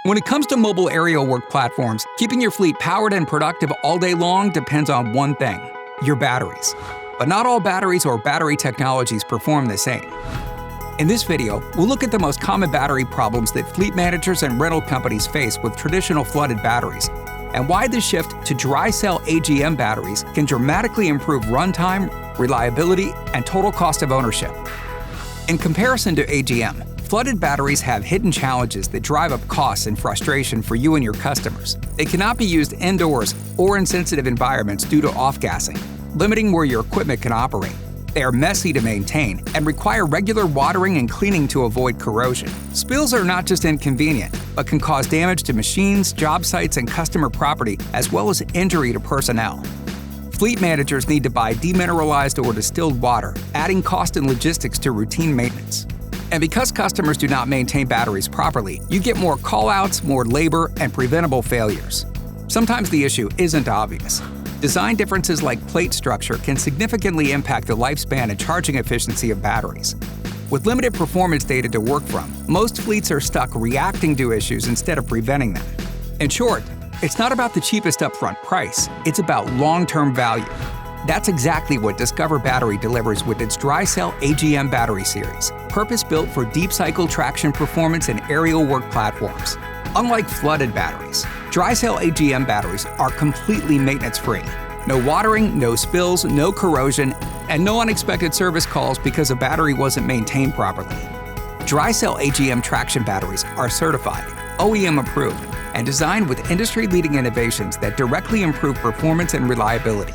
When it comes to mobile aerial work platforms, keeping your fleet powered and productive all day long depends on one thing: your batteries. But not all batteries or battery technologies perform the same. In this video, we'll look at the most common battery problems that fleet managers and rental companies face with traditional flooded batteries, and why the shift to dry cell AGM batteries can dramatically improve runtime, reliability, and total cost of ownership. In comparison to AGM, flooded batteries have hidden challenges that drive up costs and frustration for you and your customers. They cannot be used indoors or in sensitive environments due to off-gassing, limiting where your equipment can operate. They are messy to maintain and require regular watering and cleaning to avoid corrosion. Spills are not just inconvenient, but can cause damage to machines, job sites, and customer property, as well as injury to personnel. Fleet managers need to buy demineralized or distilled water, adding cost and logistics to routine maintenance. And because customers do not maintain batteries properly, you get more call-outs, more labor, and preventable failures. Sometimes the issue isn't obvious. Design differences like plate structure can significantly impact the lifespan and charging efficiency of batteries. With limited performance data to work from, most fleets are stuck reacting to issues instead of preventing them. In short, it's not about the cheapest upfront price, it's about long-term value. That's exactly what Discover Battery delivers with its Dry Cell AGM battery series, purpose-built for deep cycle traction performance and aerial work platforms. Unlike flooded batteries, Dry Cell AGM batteries are completely maintenance-free. No watering, no spills, no corrosion, and no unexpected service calls because a battery wasn't maintained properly. Dry Cell AGM traction batteries are certified, OEM approved, and designed with industry-leading innovations that directly improve performance and reliability.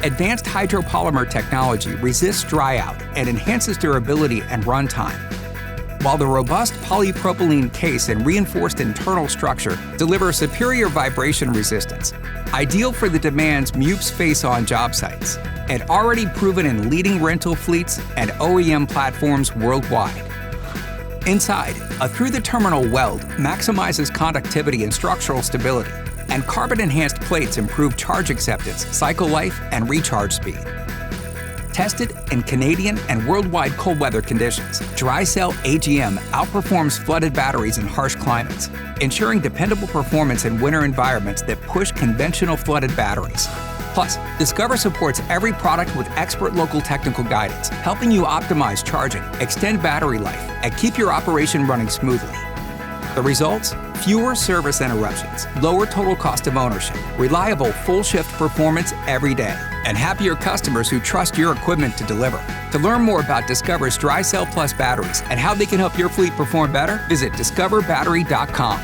Advanced hydropolymer technology resists dryout and enhances durability and runtime, while the robust polypropylene case and reinforced internal structure deliver superior vibration resistance, ideal for the demands MEWPs face on job sites, and already proven in leading rental fleets and OEM platforms worldwide. Inside, a through-the-terminal weld maximizes conductivity and structural stability, and carbon-enhanced plates improve charge acceptance, cycle life, and recharge speed. Tested in Canadian and worldwide cold weather conditions, Dry Cell AGM outperforms flooded batteries in harsh climates, ensuring dependable performance in winter environments that push conventional flooded batteries. Plus, Discover supports every product with expert local technical guidance, helping you optimize charging, extend battery life, and keep your operation running smoothly. The results? Fewer service interruptions, lower total cost of ownership, reliable full-shift performance every day, and happier customers who trust your equipment to deliver. To learn more about Discover's Dry Cell Plus batteries and how they can help your fleet perform better, visit discoverbattery.com.